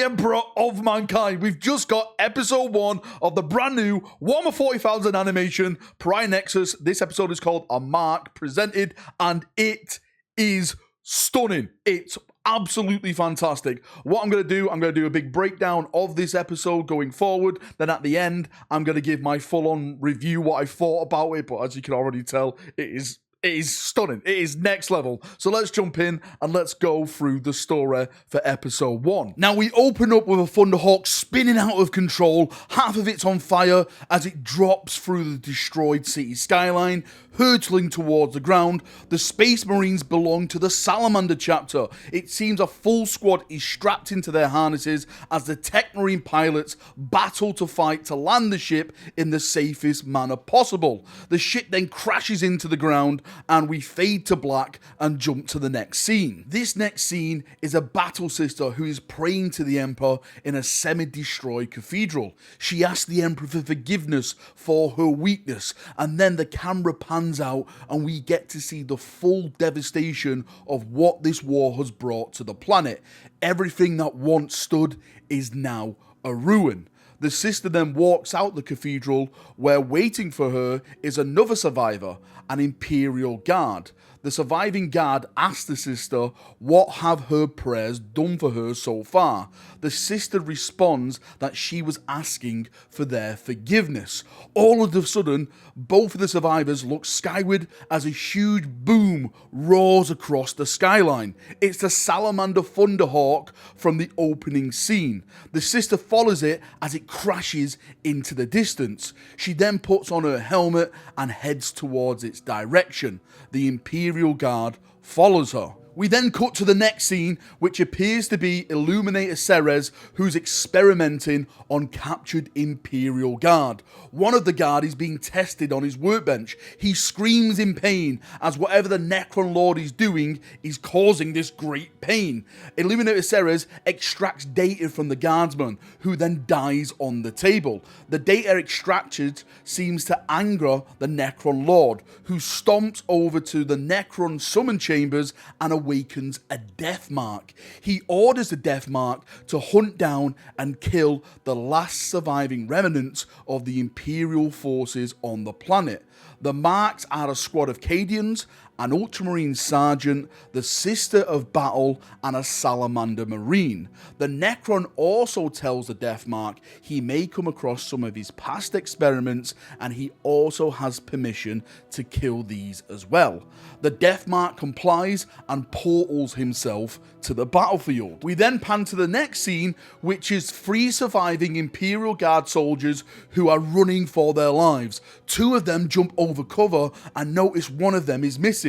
Emperor of Mankind. We've just got episode 1 of the brand new Warhammer 40,000 animation, Pariah Nexus. This episode is called A Mark Presented, and it is stunning. It's absolutely fantastic. What I'm going to do a big breakdown of this episode going forward. Then at the end, I'm going to give my full-on review, what I thought about it. But as you can already tell, it is stunning. It is next level. So let's jump in and let's go through the story for episode 1. Now we open up with a Thunderhawk spinning out of control. Half of it's on fire as it drops through the destroyed city skyline, hurtling towards the ground. The Space Marines belong to the Salamander chapter. It seems a full squad is strapped into their harnesses as the Tech Marine pilots battle to fight to land the ship in the safest manner possible. The ship then crashes into the ground and we fade to black and jump to the next scene. This next scene is a battle sister who is praying to the Emperor in a semi-destroyed cathedral. She asks the Emperor for forgiveness for her weakness, and then the camera pans out and we get to see the full devastation of what this war has brought to the planet. Everything that once stood is now a ruin. The sister then walks out the cathedral, where waiting for her is another survivor, an Imperial guard. The surviving guard asks the sister what have her prayers done for her so far. The sister responds that she was asking for their forgiveness. All of a sudden, both of the survivors look skyward as a huge boom roars across the skyline. It's the Salamander Thunderhawk from the opening scene. The sister follows it as it crashes into the distance. She then puts on her helmet and heads towards its direction. The Imperial Guard follows her. We then cut to the next scene, which appears to be Illuminator Ceres, who's experimenting on captured Imperial Guard. One of the guard is being tested on his workbench. He screams in pain as whatever the Necron Lord is doing is causing this great pain. Illuminator Ceres extracts data from the guardsman, who then dies on the table. The data extracted seems to anger the Necron Lord, who stomps over to the Necron summon chambers and awakens a Death Mark. He orders the Death Mark to hunt down and kill the last surviving remnants of the Imperial forces on the planet. The Marks are a squad of Cadians, an Ultramarine Sergeant, the Sister of Battle, and a Salamander Marine. The Necron also tells the Death Mark he may come across some of his past experiments, and he also has permission to kill these as well. The Death Mark complies and portals himself to the battlefield. We then pan to the next scene, which is 3 surviving Imperial Guard soldiers who are running for their lives. 2 of them jump over cover and notice one of them is missing.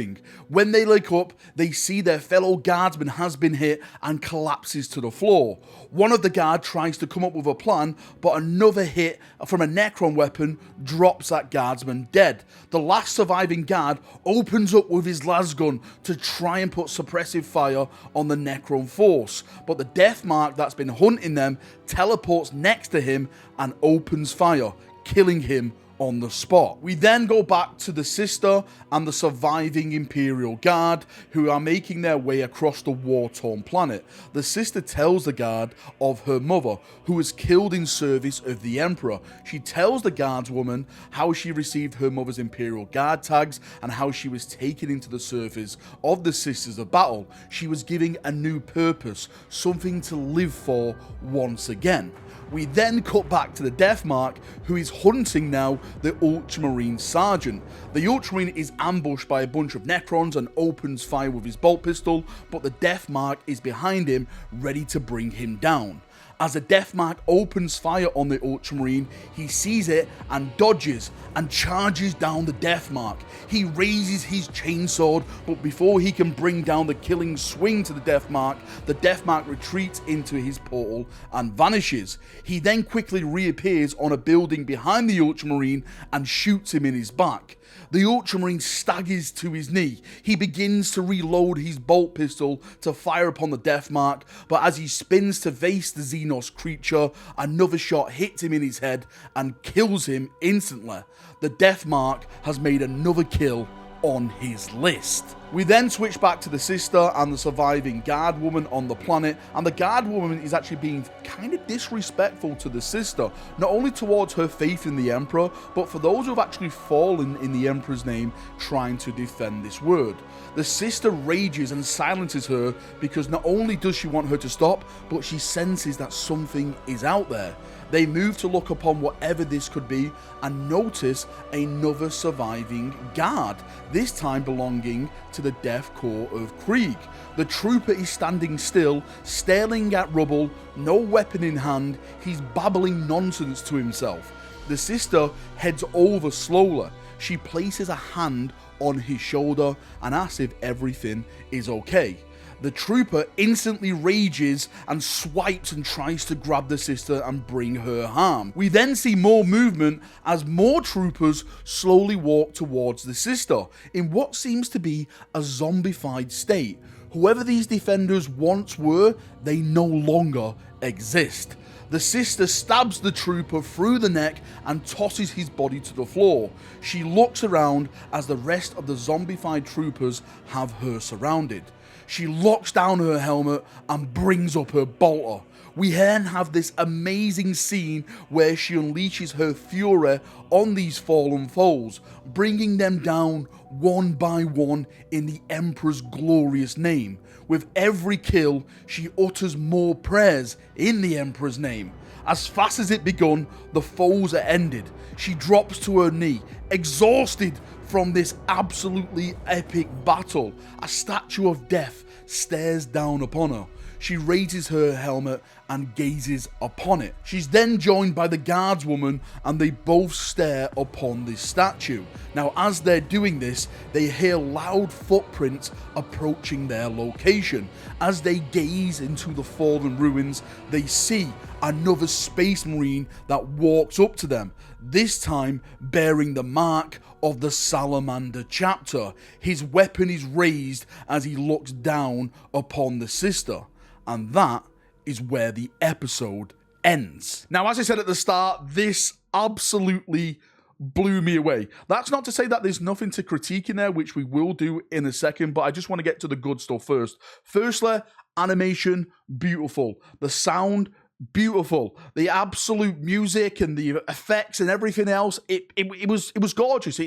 When they look up, they see their fellow guardsman has been hit and collapses to the floor. One of the guards tries to come up with a plan, but another hit from a Necron weapon drops that guardsman dead. The last surviving guard opens up with his lasgun to try and put suppressive fire on the Necron force, but the Death Mark that's been hunting them teleports next to him and opens fire, killing him on the spot. We then go back to the sister and the surviving Imperial Guard, who are making their way across the war-torn planet. The sister tells the guard of her mother, who was killed in service of the Emperor. She tells the guardswoman how she received her mother's Imperial Guard tags and how she was taken into the service of the Sisters of Battle. She was giving a new purpose, something to live for once again. We then cut back to the Death Mark, who is hunting now the Ultramarine Sergeant. The Ultramarine is ambushed by a bunch of Necrons and opens fire with his bolt pistol, but the Death Mark is behind him, ready to bring him down. As the Death Mark opens fire on the Ultramarine, he sees it and dodges and charges down the Death Mark. He raises his chainsword, but before he can bring down the killing swing to the Death Mark retreats into his portal and vanishes. He then quickly reappears on a building behind the Ultramarine and shoots him in his back. The Ultramarine staggers to his knee. He begins to reload his bolt pistol to fire upon the Death Mark, but as he spins to face the Xenos creature, another shot hits him in his head and kills him instantly. The Death Mark has made another kill on his list. We then switch back to the sister and the surviving guard woman on the planet, and the guard woman is actually being kind of disrespectful to the sister, not only towards her faith in the Emperor, but for those who have actually fallen in the Emperor's name trying to defend this word. The sister rages and silences her because not only does she want her to stop, but she senses that something is out there. They move to look upon whatever this could be and notice another surviving guard, this time belonging to the Death Corps of Krieg. The trooper is standing still, staring at rubble, no weapon in hand. He's babbling nonsense to himself. The sister heads over slowly. She places a hand on his shoulder and asks if everything is okay. The trooper instantly rages and swipes and tries to grab the sister and bring her harm. We then see more movement as more troopers slowly walk towards the sister in what seems to be a zombified state. Whoever these defenders once were, they no longer exist. The sister stabs the trooper through the neck and tosses his body to the floor. She looks around as the rest of the zombified troopers have her surrounded. She locks down her helmet and brings up her bolter. We then have this amazing scene where she unleashes her fury on these fallen foes, bringing them down one by one in the Emperor's glorious name. With every kill, she utters more prayers in the Emperor's name. As fast as it begun, the foes are ended. She drops to her knee, exhausted from this absolutely epic battle. A statue of death stares down upon her. She raises her helmet and gazes upon it. She's then joined by the guardswoman and they both stare upon this statue. Now, as they're doing this, they hear loud footprints approaching their location. As they gaze into the fallen ruins, they see another space marine that walks up to them, this time bearing the mark of the Salamander chapter. His weapon is raised as he looks down upon the sister. And that is where the episode ends. Now, as I said at the start, this absolutely blew me away. That's not to say that there's nothing to critique in there, which we will do in a second, but I just want to get to the good stuff first. Firstly, animation, beautiful. The sound, beautiful. The absolute music and the effects and everything else, it was gorgeous.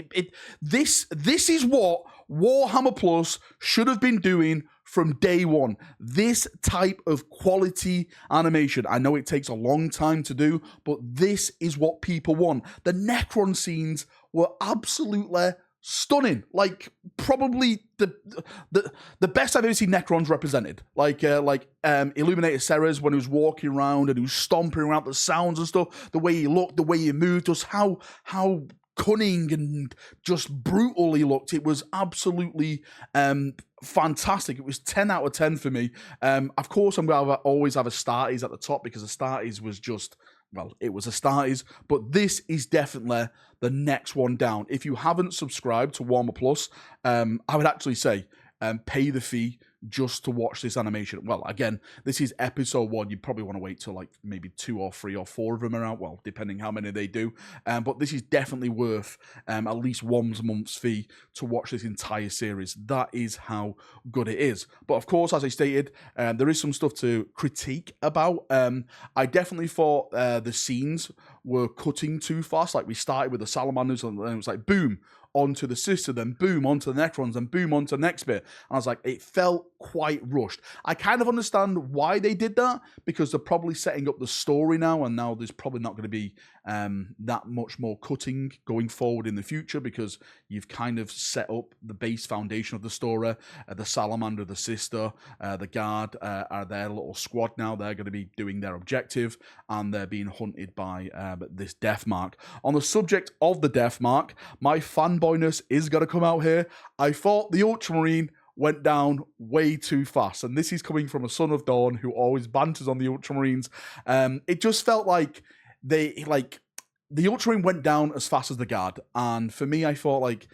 This is what Warhammer Plus should have been doing from day one. This type of quality animation. I know it takes a long time to do, but this is what people want. The Necron scenes were absolutely stunning. Like, probably the best I've ever seen Necrons represented. Like Illuminator Ceres when he was walking around and he was stomping around, the sounds and stuff, the way he looked, the way he moved, just how cunning and just brutal he looked. It was absolutely fantastic. It was 10 out of 10 for me. Of course, I'm going to always have a Starties at the top because the Starties was just, well, it was a Starties, but this is definitely the next one down. If you haven't subscribed to Warhammer Plus, I would actually say pay the fee just to watch this animation. Well, again, this is episode 1. You probably want to wait till like maybe 2 or 3 or 4 of them are out, well, depending how many they do. But this is definitely worth at least 1 month's fee to watch this entire series. That is how good it is. But of course, as I stated, there is some stuff to critique about. I definitely thought the scenes were cutting too fast. Like, we started with the Salamanders and then it was like, boom, onto the sister, then boom, onto the Necrons, and boom, onto the next bit. And I was like, it felt quite rushed. I kind of understand why they did that, because they're probably setting up the story now, and now there's probably not going to be that much more cutting going forward in the future, because you've kind of set up the base foundation of the story. The Salamander, the sister, the guard are their little squad now. They're going to be doing their objective, and they're being hunted by this Death Mark. On the subject of the Death Mark, my fanboyness is going to come out here. I thought the Ultramarine went down way too fast, and this is coming from a Son of Dawn who always banters on the Ultramarines. It just felt like the Ultramarine went down as fast as the Guard, and for me, I thought like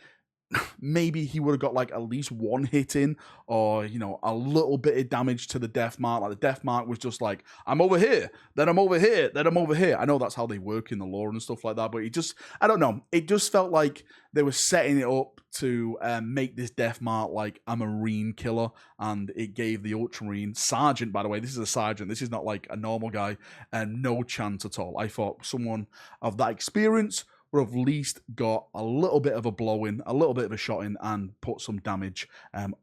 maybe he would have got like at least one hit in, or you know, a little bit of damage to the death mark. Like the death mark was just like, I'm over here, then I'm over here, then I'm over here. I know that's how they work in the lore and stuff like that, but I don't know, it just felt like they were setting it up to make this death mark like a marine killer, and it gave the ultramarine sergeant, by the way, this is a sergeant, this is not like a normal guy, no chance at all. I thought someone of that experience would have at least got a little bit of a blow in, a little bit of a shot in, and put some damage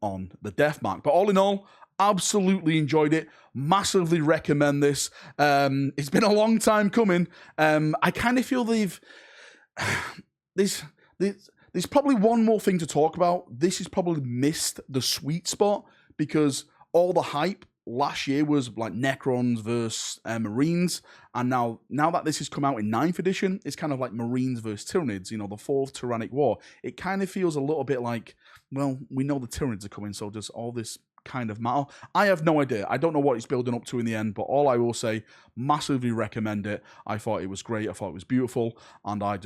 on the death mark. But all in all, absolutely enjoyed it. Massively recommend this. It's been a long time coming. I kind of feel there's probably one more thing to talk about. This has probably missed the sweet spot, because all the hype last year was like Necrons versus Marines, and now that this has come out in 9th edition, it's kind of like Marines versus Tyranids, you know, the 4th Tyrannic War. It kind of feels a little bit like, well, we know the Tyranids are coming, so does all this kind of matter? I have no idea. I don't know what it's building up to in the end, but all I will say, massively recommend it. I thought it was great. I thought it was beautiful, and I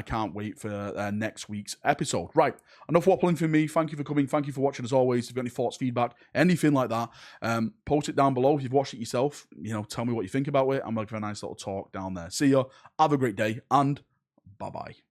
can't wait for next week's episode. Right, enough waffling for me. Thank you for coming. Thank you for watching as always. If you've got any thoughts, feedback, anything like that, post it down below. If you've watched it yourself, you know, tell me what you think about it. I'm going to give a nice little talk down there. See ya. Have a great day, and bye-bye.